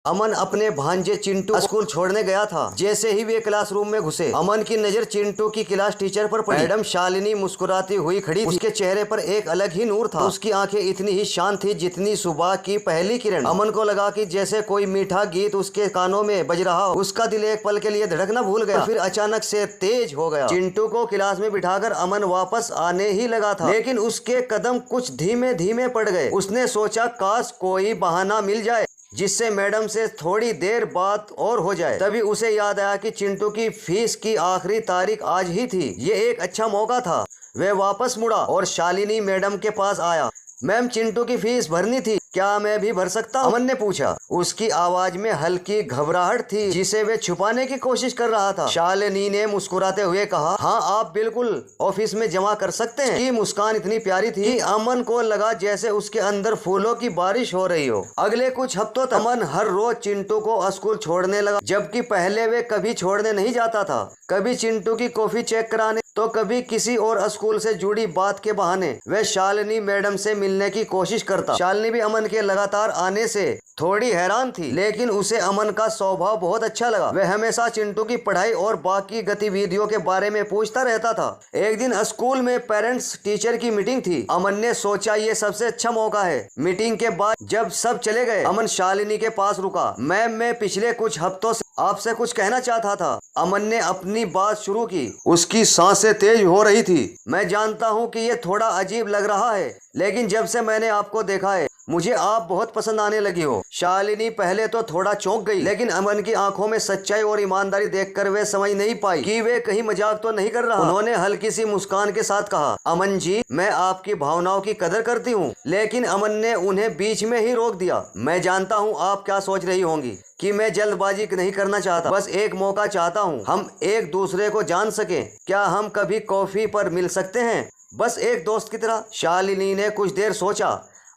अमन अपने भांजे चिंटू को स्कूल छोड़ने गया था। जैसे ही वे क्लासरूम में घुसे, अमन की नजर चिंटू की क्लास टीचर पर पड़ी। मैडम शालिनी मुस्कुराती हुई खड़ी थी। उसके चेहरे पर एक अलग ही नूर था। उसकी आंखें इतनी ही शांत थी जितनी सुबह की पहली किरण। अमन को लगा कि जैसे कोई मीठा गीत उसके कानों में बज रहा हो। उसका दिल एक पल के लिए धड़कना भूल गया, फिर अचानक से तेज हो गया। चिंटू को क्लास में बिठाकर अमन वापस आने ही लगा था, लेकिन उसके कदम कुछ धीमे धीमे पड़ गए। उसने सोचा काश कोई बहाना मिल जाए जिससे मैडम से थोड़ी देर बात और हो जाए। तभी उसे याद आया कि चिंटू की फीस की आखिरी तारीख आज ही थी। ये एक अच्छा मौका था। वह वापस मुड़ा और शालिनी मैडम के पास आया। मैम, चिंटू की फीस भरनी थी, क्या मैं भी भर सकता हूं? अमन ने पूछा। उसकी आवाज में हल्की घबराहट थी जिसे वे छुपाने की कोशिश कर रहा था। शालिनी ने मुस्कुराते हुए कहा, हाँ आप बिल्कुल ऑफिस में जमा कर सकते हैं। उसकी मुस्कान इतनी प्यारी थी कि अमन को लगा जैसे उसके अंदर फूलों की बारिश हो रही हो। अगले कुछ हफ्तों तक अमन हर रोज चिंटू को स्कूल छोड़ने लगा, जबकि पहले वे कभी छोड़ने नहीं जाता था। कभी चिंटू की कॉफी चेक कराने, तो कभी किसी और स्कूल से जुड़ी बात के बहाने वह शालिनी मैडम से मिलने की कोशिश करता। शालिनी भी अमन के लगातार आने से थोड़ी हैरान थी, लेकिन उसे अमन का स्वभाव बहुत अच्छा लगा। वह हमेशा चिंटू की पढ़ाई और बाकी गतिविधियों के बारे में पूछता रहता था। एक दिन स्कूल में पेरेंट्स टीचर की मीटिंग थी। अमन ने सोचा ये सबसे अच्छा मौका है। मीटिंग के बाद जब सब चले गए, अमन शालिनी के पास रुका। मैम, मैं पिछले कुछ हफ्तों से आपसे कुछ कहना चाहता था। अमन ने अपनी बात शुरू की। उसकी सांसें तेज हो रही थी। मैं जानता हूँ कि ये थोड़ा अजीब लग रहा है, लेकिन जब से मैंने आपको देखा है मुझे आप बहुत पसंद आने लगी हो। शालिनी पहले तो थोड़ा चौंक गई, लेकिन अमन की आंखों में सच्चाई और ईमानदारी देखकर वे समझ नहीं पाई कि वे कहीं मजाक तो नहीं कर रहा। उन्होंने हल्की सी मुस्कान के साथ कहा, अमन जी, मैं आपकी भावनाओं की कदर करती हूँ। लेकिन अमन ने उन्हें बीच में ही रोक दिया। मैं जानता हूँ आप क्या सोच रही होंगी कि मैं जल्दबाजी नहीं करना चाहता, बस एक मौका चाहता हूँ हम एक दूसरे को जान सके। क्या हम कभी कॉफी पर मिल सकते हैं, बस एक दोस्त की तरह? शालिनी ने कुछ देर सोचा।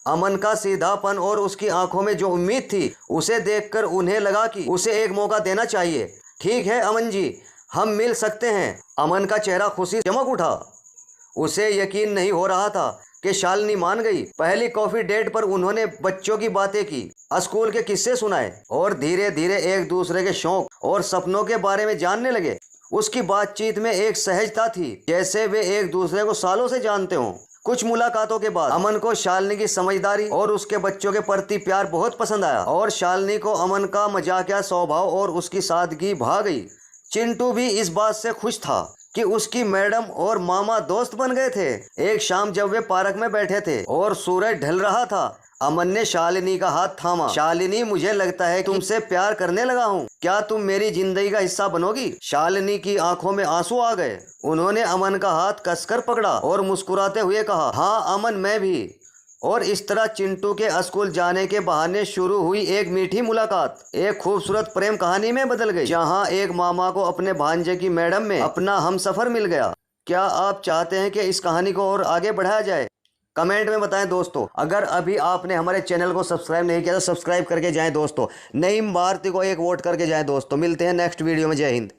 अमन का सीधापन और उसकी आंखों में जो उम्मीद थी, उसे देखकर उन्हें लगा कि उसे एक मौका देना चाहिए। ठीक है अमन जी, हम मिल सकते हैं। अमन का चेहरा खुशी चमक उठा। उसे यकीन नहीं हो रहा था कि शालिनी मान गई। पहली कॉफी डेट पर उन्होंने बच्चों की बातें की, स्कूल के किस्से सुनाए और धीरे धीरे एक दूसरे के शौक और सपनों के बारे में जानने लगे। उसकी बातचीत में एक सहजता थी, जैसे वे एक दूसरे को सालों से जानते हों। कुछ मुलाकातों के बाद अमन को शालिनी की समझदारी और उसके बच्चों के प्रति प्यार बहुत पसंद आया, और शालिनी को अमन का मजाकिया स्वभाव और उसकी सादगी भा गई। चिंटू भी इस बात से खुश था कि उसकी मैडम और मामा दोस्त बन गए थे। एक शाम जब वे पार्क में बैठे थे और सूरज ढल रहा था, अमन ने शालिनी का हाथ थामा। शालिनी, मुझे लगता है तुमसे प्यार करने लगा हूँ, क्या तुम मेरी जिंदगी का हिस्सा बनोगी? शालिनी की आंखों में आंसू आ गए। उन्होंने अमन का हाथ कसकर पकड़ा और मुस्कुराते हुए कहा, हाँ अमन, मैं भी। और इस तरह चिंटू के स्कूल जाने के बहाने शुरू हुई एक मीठी मुलाकात एक खूबसूरत प्रेम कहानी में बदल गई, जहाँ एक मामा को अपने भांजे की मैडम में अपना हमसफर मिल गया। क्या आप चाहते हैं कि इस कहानी को और आगे बढ़ाया जाए? कमेंट में बताएं दोस्तों। अगर अभी आपने हमारे चैनल को सब्सक्राइब नहीं किया तो सब्सक्राइब करके जाएं दोस्तों। नईम भारती को एक वोट करके जाएं दोस्तों। मिलते हैं नेक्स्ट वीडियो में। जय हिंद।